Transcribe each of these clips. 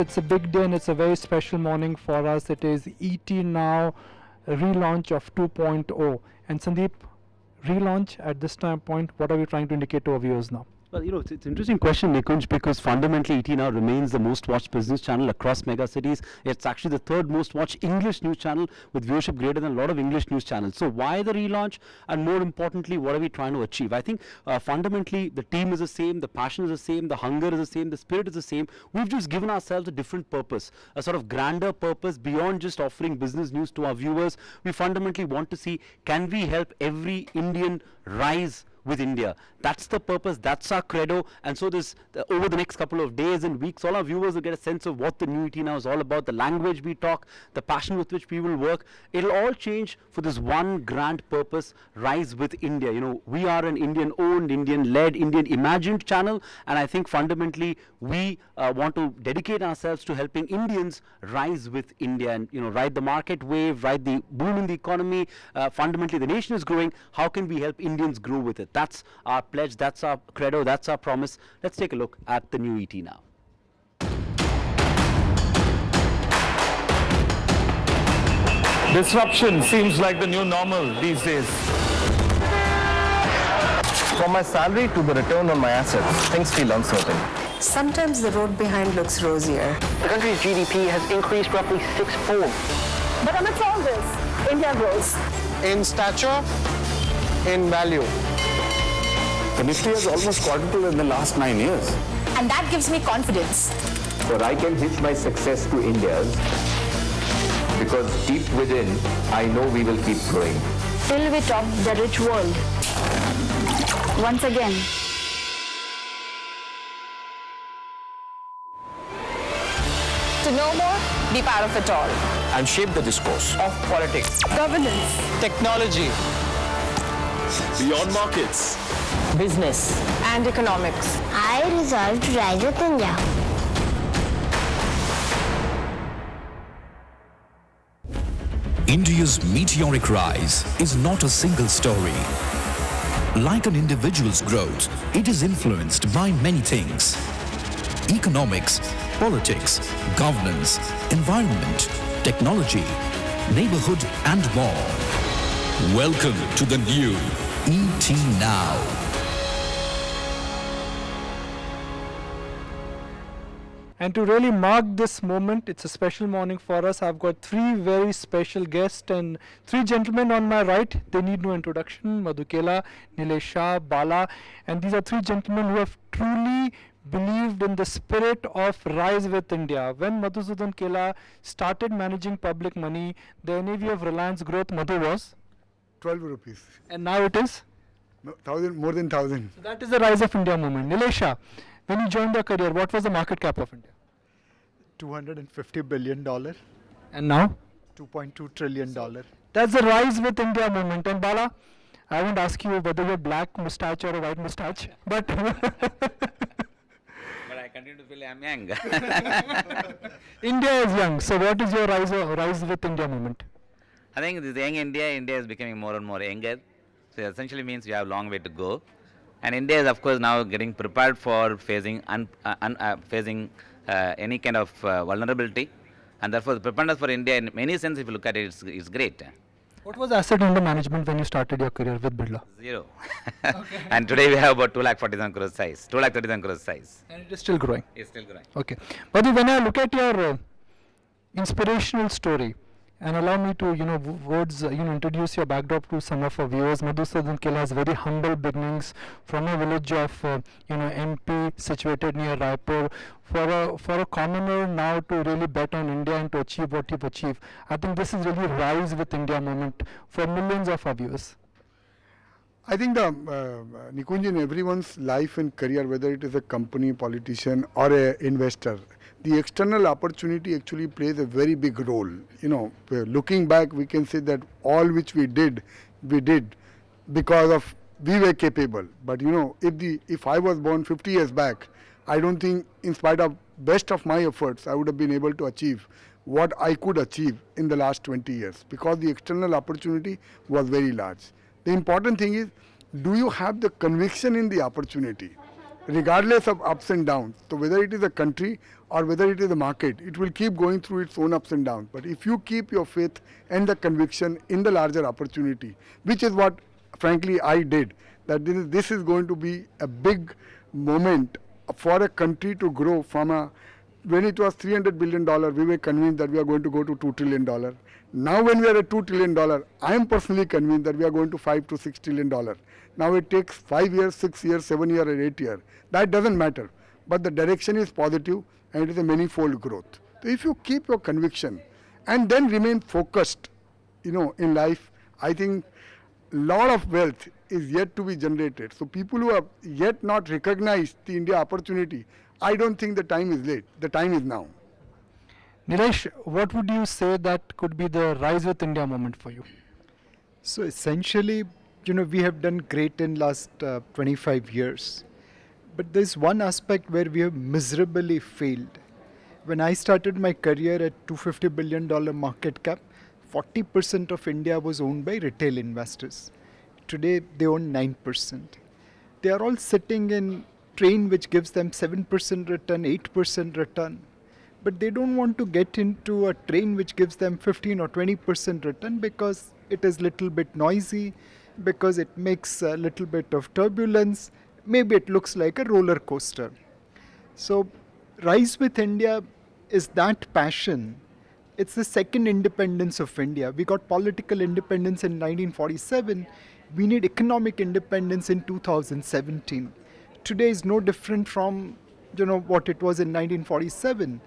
It's a big day and it's a very special morning for us. It is ET Now relaunch of 2.0. And Sandeep, relaunch at this time point, what are we trying to indicate to our viewers now? Well, it's an interesting question, Nikunj, because fundamentally ET Now remains the most watched business channel across mega cities. It's actually the third most watched English news channel with viewership greater than a lot of English news channels. So why the relaunch? And more importantly, what are we trying to achieve? I think fundamentally the team is the same, the passion is the same, the hunger is the same, the spirit is the same. We've just given ourselves a different purpose, a sort of grander purpose beyond just offering business news to our viewers. We fundamentally want to see, can we help every Indian rise with India? That's the purpose, that's our credo. And so this over the next couple of days and weeks, all our viewers will get a sense of what the new ET Now is all about, the language we talk, the passion with which we will work. It'll all change for this one grand purpose, rise with India. We are an Indian owned, Indian led, Indian imagined channel, and I think fundamentally we want to dedicate ourselves to helping Indians rise with India and ride the market wave, ride the boom in the economy. Fundamentally the nation is growing. How can we help Indians grow with it? That's our pledge, that's our credo, that's our promise. Let's take a look at the new ET Now. Disruption seems like the new normal these days. From my salary to the return on my assets, things feel uncertain. Sometimes the road behind looks rosier. The country's GDP has increased roughly six-fold. But amidst all this, India grows. In stature, in value. The Nifty has almost quadrupled in the last 9 years. And that gives me confidence. But I can hitch my success to India's because deep within, I know we will keep growing. Till we top the rich world. Once again. To know more, be part of it all. And shape the discourse Of politics, Governance, technology, beyond markets, Business and economics. I resolved to rise with India. India's meteoric rise is not a single story. Like an individual's growth, it is influenced by many things: economics, politics, governance, environment, technology, neighborhood, and more. Welcome to the new ET Now. And to really mark this moment, it's a special morning for us. I've got three very special guests and three gentlemen on my right. They need no introduction: Madhu Kela, Nilesh, Shah, Bala. And these are three gentlemen who have truly believed in the spirit of rise with India. When Madhu Kela started managing public money, the NAV of Reliance Growth, Madhu, was 12 rupees. And now it is? No, more than 1,000. So that is the rise of India movement. Nilesh, when you joined your career, what was the market cap of India? $250 billion. And now? $2.2 trillion. That's the rise with India movement. And Bala, I won't ask you whether you're black moustache or a white moustache, but but I continue to feel I'm young. India is young. So what is your rise with India movement? I think this young India is becoming more and more younger. So it essentially means we have a long way to go. And India is, of course, now getting prepared for facing any kind of vulnerability. And therefore, the preparedness for India, in many sense, if you look at it, is great. What was asset under management when you started your career with Birla? Zero. Okay. And today we have about 2,47 crores size, 2,37 crores size. And it is still growing? It's still growing. Okay. But when I look at your inspirational story, and allow me to, introduce your backdrop to some of our viewers. Madhu Kela has very humble beginnings from a village of, MP situated near Raipur. For a commoner now to really bet on India and to achieve what you've achieved, I think this is really rise with India moment for millions of our viewers. I think Nikunj, in everyone's life and career, whether it is a company, politician or an investor, the external opportunity actually plays a very big role. Looking back, we can say that all which we did because of we were capable. But if I was born 50 years back, I don't think, in spite of best of my efforts, I would have been able to achieve what I could achieve in the last 20 years because the external opportunity was very large. The important thing is, do you have the conviction in the opportunity? regardless of ups and downs. So whether it is a country or whether it is a market, it will keep going through its own ups and downs. But if you keep your faith and the conviction in the larger opportunity, which is what frankly I did, that this is going to be a big moment for a country to grow from a, when it was $300 billion, we were convinced that we are going to go to $2 trillion. Now when we are at $2 trillion, I am personally convinced that we are going to $5 to $6 trillion. Now it takes 5 years, 6 years, 7 years, or 8 years. That doesn't matter. But the direction is positive and it is a manifold growth. So if you keep your conviction and then remain focused, in life, I think a lot of wealth is yet to be generated. So people who have yet not recognized the India opportunity, I don't think the time is late. The time is now. Nilesh, what would you say that could be the Rise with India moment for you? So essentially, we have done great in last 25 years. But there's one aspect where we have miserably failed. When I started my career at $250 billion market cap, 40% of India was owned by retail investors. Today, they own 9%. They are all sitting in train which gives them 7% return, 8% return. But they don't want to get into a train which gives them 15 or 20% return because it is little bit noisy, because it makes a little bit of turbulence. Maybe it looks like a roller coaster. So Rise with India is that passion. It's the second independence of India. We got political independence in 1947. We need economic independence in 2017. Today is no different from what it was in 1947.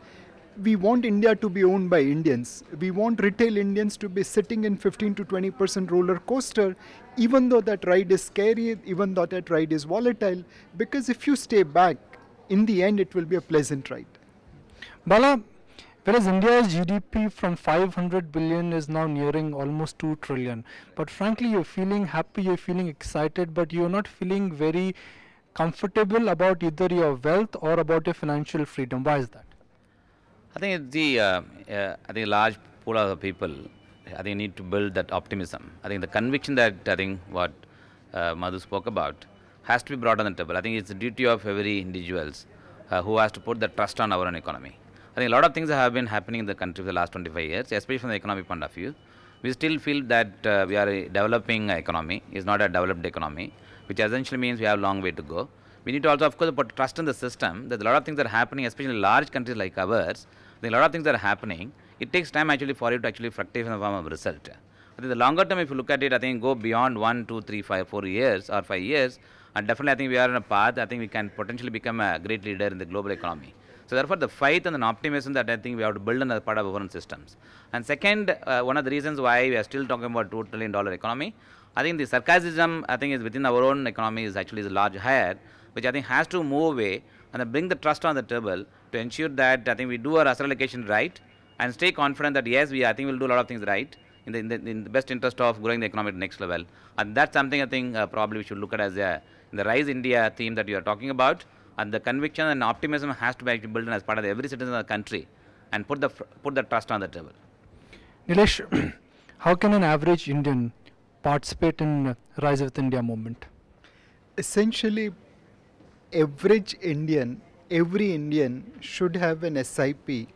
We want India to be owned by Indians. We want retail Indians to be sitting in 15 to 20% roller coaster, even though that ride is scary, even though that ride is volatile, because if you stay back, in the end it will be a pleasant ride. Bala, whereas India's GDP from 500 billion is now nearing almost 2 trillion. But frankly, you're feeling happy, you're feeling excited, but you're not feeling very comfortable about either your wealth or about your financial freedom. Why is that? I think it's I think a large pool of people, I think need to build that optimism. I think the conviction that what Madhu spoke about has to be brought on the table. I think it's the duty of every individuals who has to put the trust on our own economy. I think a lot of things have been happening in the country for the last 25 years, especially from the economic point of view. We still feel that we are a developing economy, it's not a developed economy, which essentially means we have a long way to go. We need to also, of course, put trust in the system that a lot of things are happening, especially in large countries like ours. A lot of things are happening. It takes time actually for it to actually fructify in the form of result. I think the longer term, if you look at it, I think go beyond 1, 2, 3, 5, 4 years or 5 years, and definitely I think we are on a path. I think we can potentially become a great leader in the global economy. So therefore, the faith and the optimism that I think we have to build in as part of our own systems. And second, one of the reasons why we are still talking about $2 trillion economy, I think the sarcasm I think is within our own economy is actually a large higher, which I think has to move away and bring the trust on the table to ensure that I think we do our asset allocation right and stay confident that yes, I think we'll do a lot of things right in the best interest of growing the economy to the next level. And that's something I think probably we should look at as the Rise India theme that you are talking about. And the conviction and optimism has to be actually built in as part of every citizen of the country and put the trust on the table. Nilesh, how can an average Indian participate in Rise with India movement? Essentially, every Indian should have an SIP,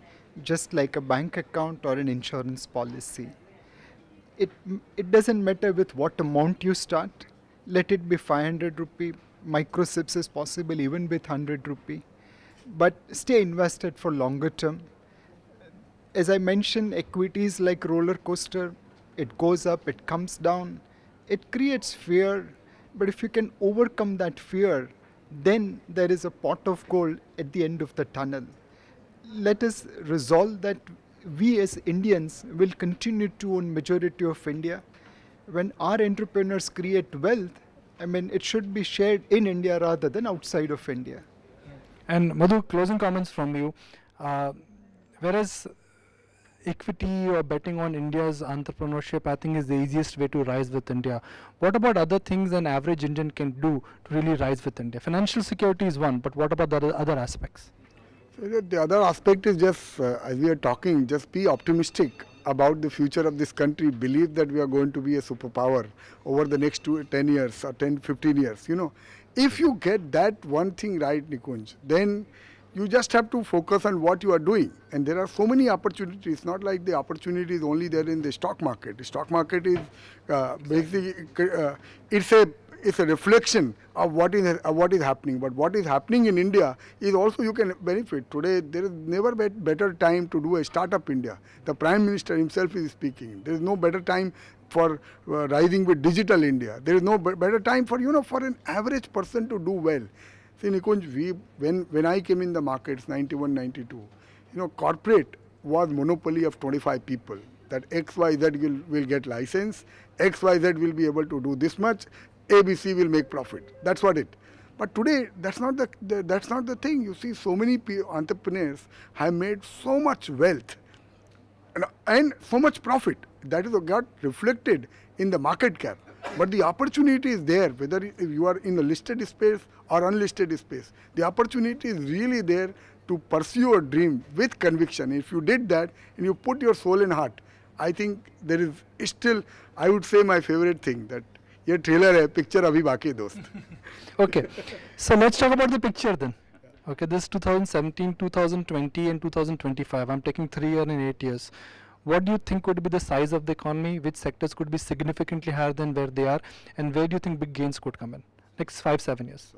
just like a bank account or an insurance policy. It doesn't matter with what amount you start. Let it be 500 rupee. Micro SIPs is possible even with 100 rupee. But stay invested for longer term. As I mentioned, equities like roller coaster, it goes up, it comes down. It creates fear. But if you can overcome that fear, then there is a pot of gold at the end of the tunnel. Let us resolve that we as Indians will continue to own majority of India. When our entrepreneurs create wealth, I mean, it should be shared in India rather than outside of India. And Madhu, closing comments from you. Whereas equity or betting on India's entrepreneurship, I think is the easiest way to rise with India. What about other things an average Indian can do to really rise with India? Financial security is one, but what about the other aspects? So the other aspect is just, as we are talking, just be optimistic about the future of this country. Believe that we are going to be a superpower over the next 10 years or 10, 15 years. If you get that one thing right, Nikunj, then you just have to focus on what you are doing. And there are so many opportunities, not like the opportunity is only there in the stock market. The stock market is basically, it's a reflection of what is happening. But what is happening in India is also you can benefit. Today, there is never better time to do a startup India. The Prime Minister himself is speaking. There is no better time for rising with digital India. There is no better time for, for an average person to do well. See, Nikunj, when I came in the markets, 91, 92, corporate was monopoly of 25 people. That XYZ will get license, XYZ will be able to do this much, ABC will make profit. That's what it. But today, that's not the thing. You see, so many entrepreneurs have made so much wealth and so much profit. That is got reflected in the market cap. But the opportunity is there, whether you are in the listed space or unlisted space. The opportunity is really there to pursue your dream with conviction. If you did that and you put your soul and heart, I think there is still, I would say, my favorite thing, that ये trailer है, picture अभी बाकी दोस्त. Okay, so let's talk about the picture then. Okay, this 2017, 2020 and 2025. I'm taking 3 years and 8 years. What do you think would be the size of the economy? Which sectors could be significantly higher than where they are? And where do you think big gains could come in? Next 5-7 years.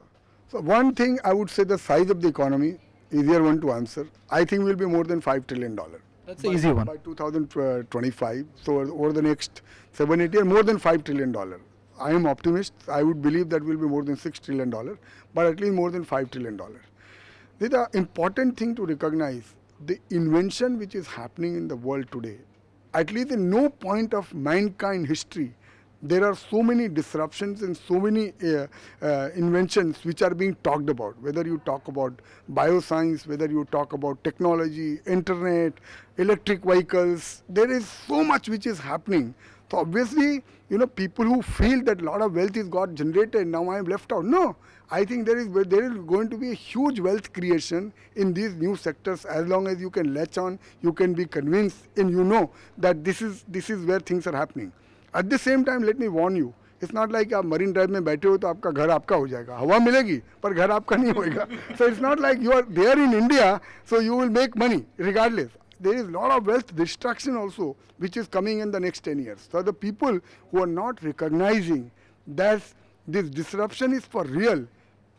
So one thing I would say, the size of the economy, easier one to answer. I think will be more than $5 trillion. That's an easy one. By 2025. So over the next 7-8 years, more than $5 trillion. I am optimist. I would believe that will be more than $6 trillion, but at least more than $5 trillion. The important thing to recognize, the invention which is happening in the world today, at least in no point of mankind history, there are so many disruptions and so many inventions which are being talked about. Whether you talk about bioscience, whether you talk about technology, internet, electric vehicles, there is so much which is happening. So obviously, people who feel that a lot of wealth is got generated, now I am left out. No, I think there is going to be a huge wealth creation in these new sectors. As long as you can latch on, you can be convinced, and that this is where things are happening. At the same time, let me warn you, it's not like आप marine drive में बैठे हो तो आपका घर आपका हो जाएगा. हवा मिलेगी पर घर आपका नहीं होएगा. So it's not like you are there in India, so you will make money regardless. There is a lot of wealth destruction also which is coming in the next 10 years. So the people who are not recognizing that this disruption is for real,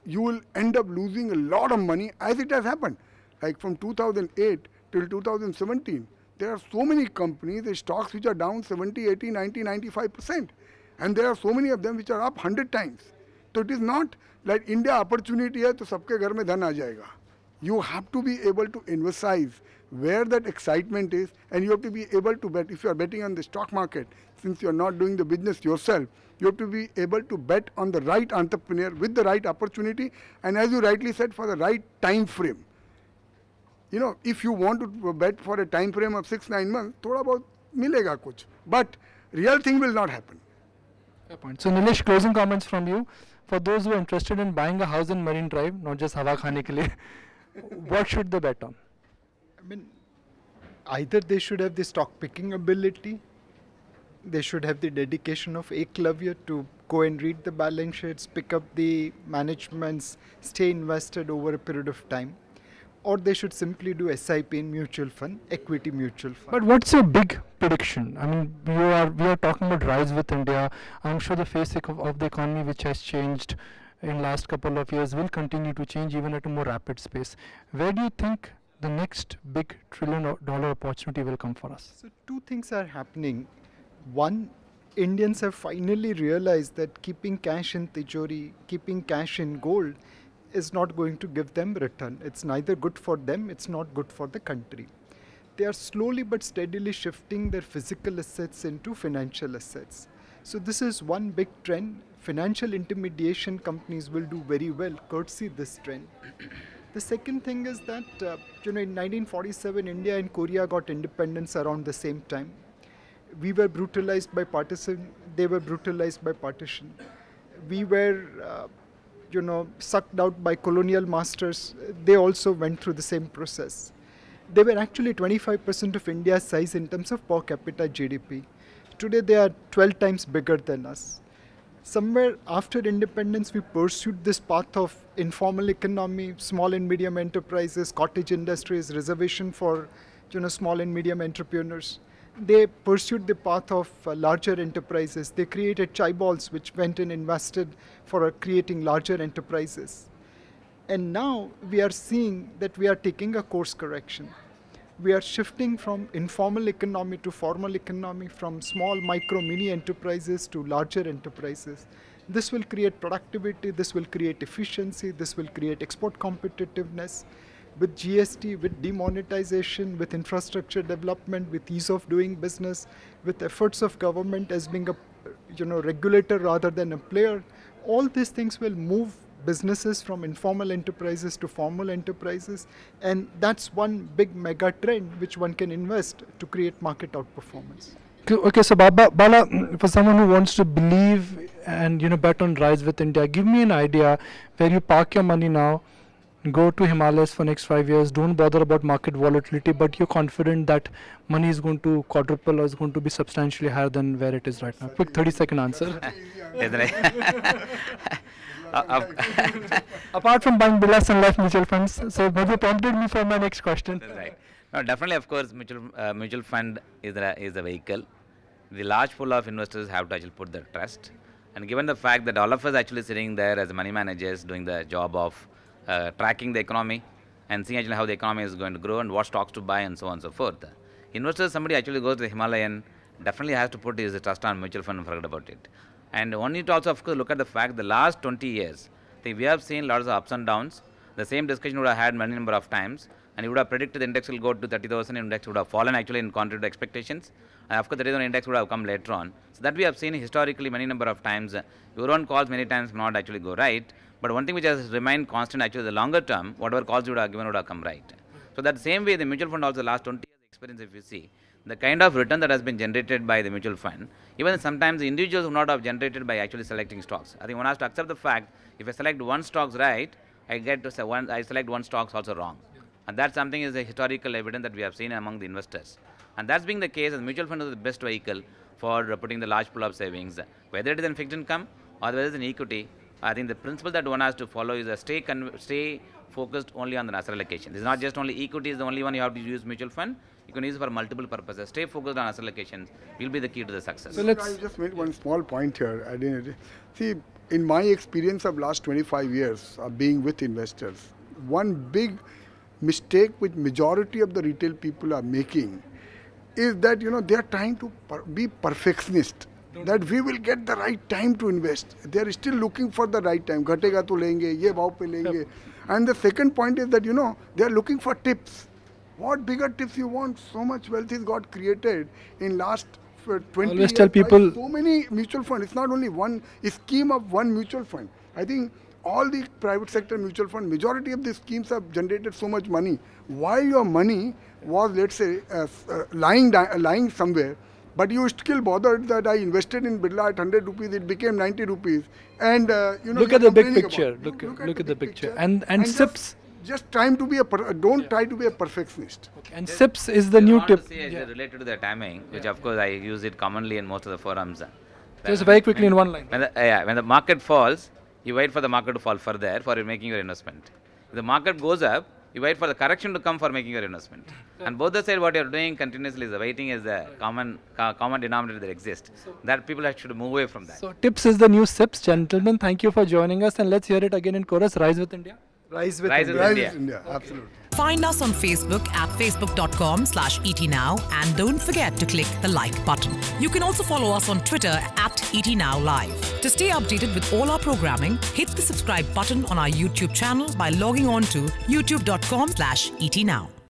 you will end up losing a lot of money, as it has happened. Like from 2008 till 2017, there are so many companies, the stocks which are down 70, 80, 90, 95%. And there are so many of them which are up 100 times. So it is not like India opportunity hai to sabke ghar mein dhan aa jayega. You have to be able to emphasize where that excitement is, and you have to be able to bet. If you are betting on the stock market, since you are not doing the business yourself, you have to be able to bet on the right entrepreneur with the right opportunity, and as you rightly said, for the right time frame. If you want to bet for a time frame of 6-9 months, thoda bahut milega kuch, but real thing will not happen. Fair point. So Nilesh, closing comments from you. For those who are interested in buying a house in Marine Drive, not just hawa khane ke liye, what should they bet on? I mean, either they should have the stock picking ability, they should have the dedication of Eklavya to go and read the balance sheets, pick up the managements, stay invested over a period of time, or they should simply do SIP in mutual fund, equity mutual fund. But what's your big prediction? I mean, we are talking about rise with India. I'm sure the face of the economy which has changed in last couple of years will continue to change even at a more rapid pace. Where do you think the next big $1 trillion opportunity will come for us? So two things are happening. One, Indians have finally realized that keeping cash in tijori, keeping cash in gold is not going to give them return. It's neither good for them, it's not good for the country. They are slowly but steadily shifting their physical assets into financial assets. So this is one big trend. Financial intermediation companies will do very well courtesy this trend. The second thing is that, in 1947, India and Korea got independence around the same time. We were brutalized by partisan, they were brutalized by partition. We were, sucked out by colonial masters. They also went through the same process. They were actually 25% of India's size in terms of per capita GDP. Today they are 12 times bigger than us. somewhere after independence, we pursued this path of informal economy, small and medium enterprises, cottage industries, reservation for small and medium entrepreneurs. They pursued the path of larger enterprises. They created chai balls, which went and invested for creating larger enterprises. And now we are seeing that we are taking a course correction. We are shifting from informal economy to formal economy, from small, micro, mini enterprises to larger enterprises. This will create productivity, this will create efficiency, this will create export competitiveness. With GST, with demonetization, with infrastructure development, with ease of doing business, with efforts of government as being a regulator rather than a player, all these things will move businesses from informal enterprises to formal enterprises, and that's one big mega trend which one can invest to create market outperformance. Okay, so Bala, for someone who wants to believe and bet on Rise with India, give me an idea where you park your money now, go to Himalayas for next 5 years, don't bother about market volatility, but you're confident that money is going to quadruple or is going to be substantially higher than where it is right now. Quick 30-second answer. Apart from buying Birla Sun Life mutual funds, so Madhu prompted me for my next question. That's right. No, definitely, of course, mutual fund is a vehicle. The large pool of investors have to actually put their trust. And given the fact that all of us actually sitting there as money managers doing the job of tracking the economy and seeing actually how the economy is going to grow and what stocks to buy and so on and so forth. Investors, somebody actually goes to the Himalayan, definitely has to put his trust on mutual fund and forget about it. And one need to also, of course, look at the fact the last 20 years, we have seen lots of ups and downs. The same discussion would have had many number of times, and you would have predicted the index will go to 30,000, index would have fallen actually in contrary to expectations. And of course, the reason index would have come later on. So that we have seen historically many number of times. Your own calls many times may not actually go right. But one thing which has remained constant actually the longer term, whatever calls you would have given would have come right. So that same way the mutual fund also the last 20 years experience, if you see, the kind of return that has been generated by the mutual fund, even sometimes the individuals would not have generated by actually selecting stocks. I think one has to accept the fact, if I select one stocks right, I get to say I select one stocks also wrong. And that's something is a historical evidence that we have seen among the investors. And that's being the case, the mutual fund is the best vehicle for putting the large pool of savings, whether it is in fixed income or whether it is in equity. I think the principle that one has to follow is stay focused only on the asset allocation. It's not just only equity is the only one you have to use mutual fund. You can use it for multiple purposes. Stay focused on asset allocations will be the key to the success. So I just made one small point here. See, in my experience of last 25 years of being with investors, one big mistake which majority of the retail people are making is that they are trying to be perfectionist. That we will get the right time to invest. They are still looking for the right time. Ghatega to lenge, ye bhav pe lenge. And the second point is that they are looking for tips. What bigger tips you want? So much wealth is got created in last 20 Always years. tell people so many mutual funds. It's not only one scheme of one mutual fund. I think all the private sector mutual fund, majority of the schemes have generated so much money. While your money was, let's say, lying somewhere, but you still bothered that I invested in Birla at 100 rupees, it became 90 rupees. And look at the big picture. Look at the picture. And SIPs. Just trying to be don't try to be a perfectionist. Okay. And SIPs is the new tip. Related to the timing, which of course I use it commonly in most of the forums. Just very quickly in one line. When the market falls, you wait for the market to fall further for making your investment. If the market goes up, you wait for the correction to come for making your investment. And both the side what you are doing continuously is the waiting is the common denominator that exists. That people should move away from that. So tips is the new SIPs. Gentlemen, thank you for joining us, and let's hear it again in chorus. Rise with India. Rise with India. Absolutely. Find us on Facebook at facebook.com/ETNow and don't forget to click the like button. You can also follow us on Twitter at ETNowLive. To stay updated with all our programming, hit the subscribe button on our YouTube channel by logging on to youtube.com/ETNow.